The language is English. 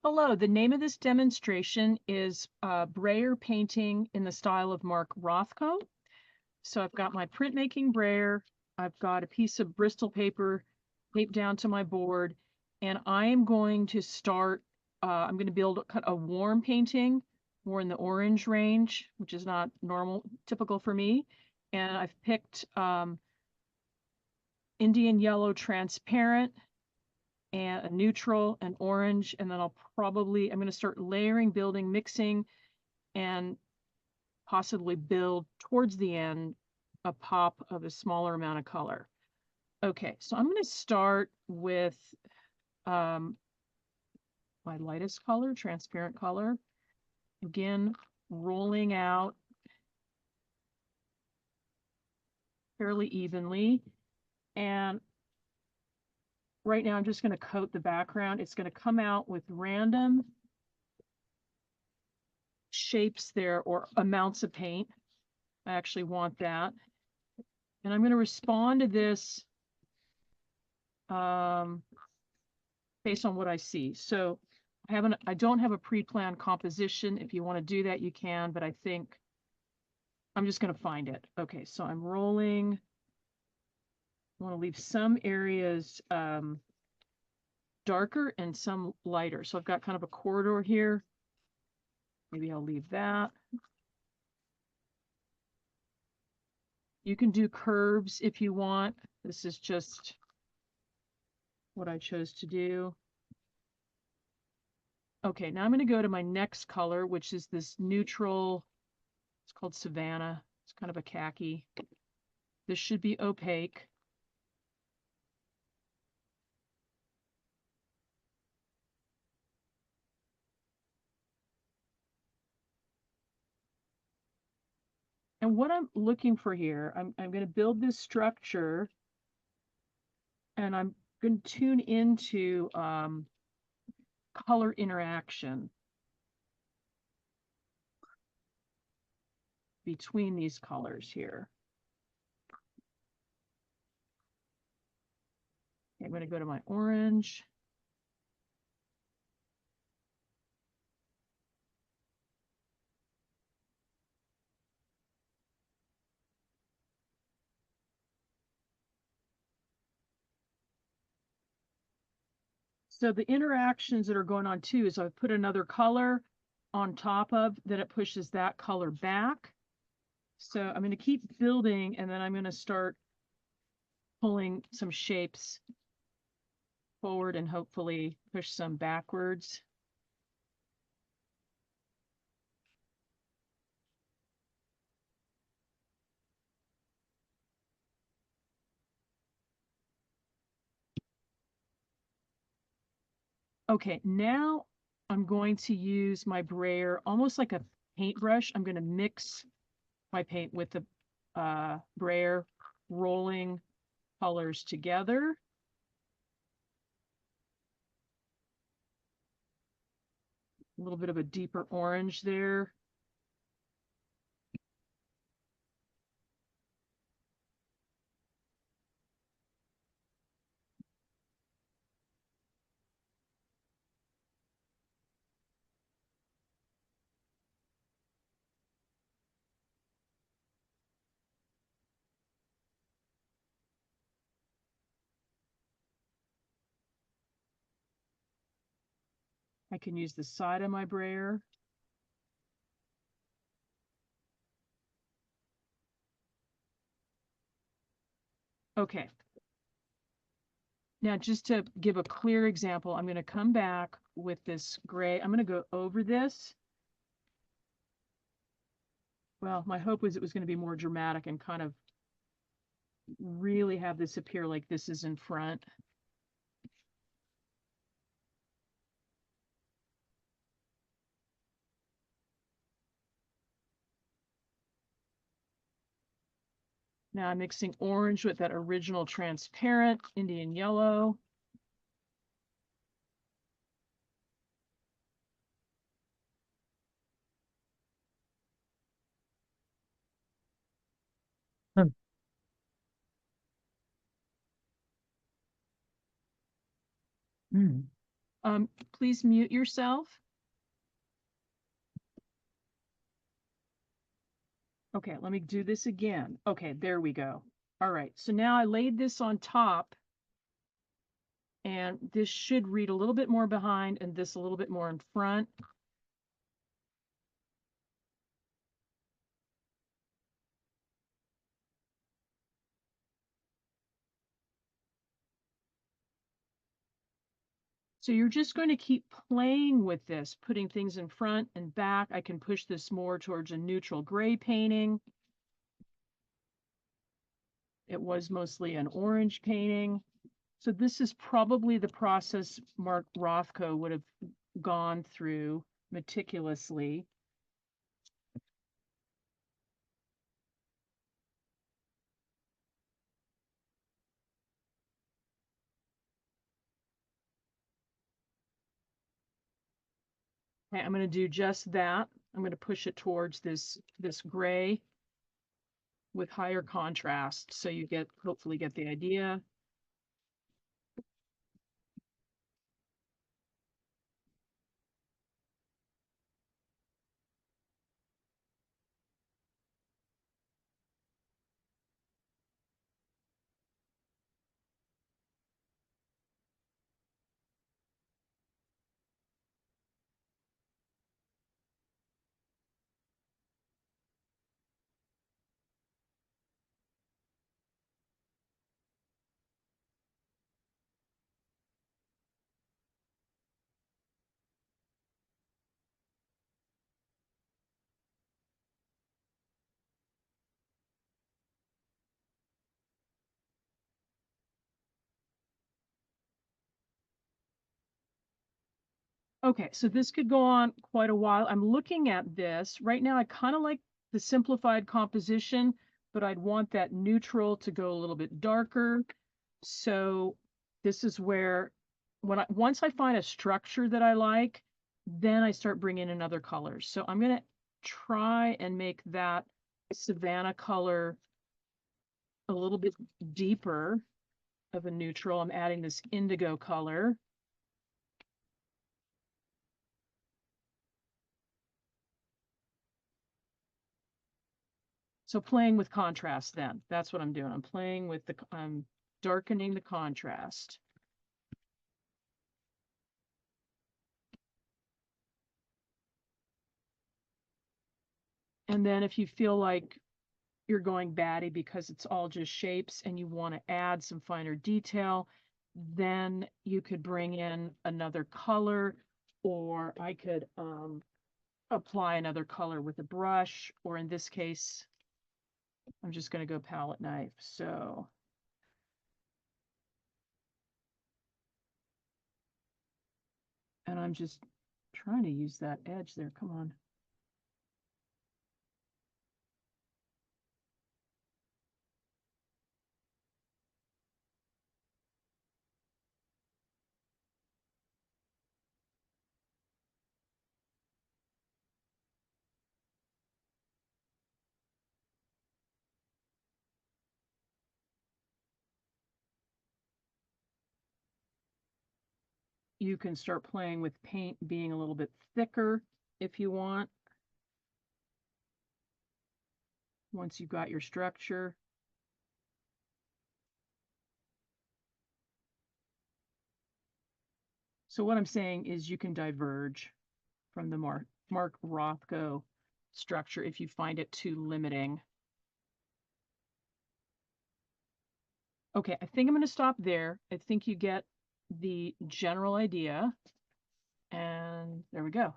Hello, the name of this demonstration is Brayer painting in the style of Mark Rothko. So I've got my printmaking brayer, I've got a piece of Bristol paper taped down to my board, and I am going to start, I'm going to build a warm painting, more in the orange range, which is not typical for me. And I've picked Indian yellow transparent, and a neutral, and orange, and then I'm going to start layering, building, mixing, and possibly build towards the end a pop of a smaller amount of color. Okay, so I'm going to start with my lightest color, transparent color. Again, rolling out fairly evenly. And right now I'm just going to coat the background. It's going to come out with random shapes there or amounts of paint. I actually want that. And I'm going to respond to this based on what I see. So I don't have a pre-planned composition. If you want to do that, you can, but I think I'm just going to find it. Okay, so I'm rolling. I want to leave some areas darker and some lighter. So I've got kind of a corridor here. Maybe I'll leave that. You can do curves if you want. This is just what I chose to do. Okay, now I'm going to go to my next color, which is this neutral. It's called Savanna. It's kind of a khaki. This should be opaque. And what I'm looking for here, I'm going to build this structure, and I'm going to tune into color interaction between these colors here. Okay, I'm going to go to my orange. So the interactions that are going on too is I've put another color on top of that, it pushes that color back. So I'm going to keep building, and then I'm going to start pulling some shapes forward and hopefully push some backwards. Okay, now I'm going to use my brayer almost like a paintbrush. I'm going to mix my paint with the brayer, rolling colors together. A little bit of a deeper orange there. I can use the side of my brayer. Okay. Now, just to give a clear example, I'm going to come back with this gray. I'm going to go over this. Well, my hope was it was going to be more dramatic and kind of really have this appear like this is in front. Now I'm mixing orange with that original transparent Indian yellow. Please mute yourself. Okay, let me do this again. Okay, there we go. All right, so now I laid this on top, and this should read a little bit more behind and this a little bit more in front. So you're just going to keep playing with this, putting things in front and back. I can push this more towards a neutral gray painting. It was mostly an orange painting. So this is probably the process Mark Rothko would have gone through meticulously. Okay, I'm going to do just that. I'm going to push it towards this gray with higher contrast, so you hopefully get the idea. Okay, so this could go on quite a while. I'm looking at this. Right now, I kind of like the simplified composition, but I'd want that neutral to go a little bit darker. So this is where once I find a structure that I like, then I start bringing in other colors. So I'm going to try and make that Savanna color a little bit deeper of a neutral. I'm adding this indigo color. So playing with contrast then, that's what I'm doing. I'm playing with I'm darkening the contrast. And then if you feel like you're going batty because it's all just shapes and you want to add some finer detail, then you could bring in another color, or I could apply another color with a brush, or in this case, I'm just going to go palette knife. So and I'm just trying to use that edge there. Come on. You can start playing with paint being a little bit thicker if you want. Once you've got your structure. So what I'm saying is you can diverge from the Mark Rothko structure if you find it too limiting. Okay, I think I'm going to stop there. I think you get the general idea. And there we go.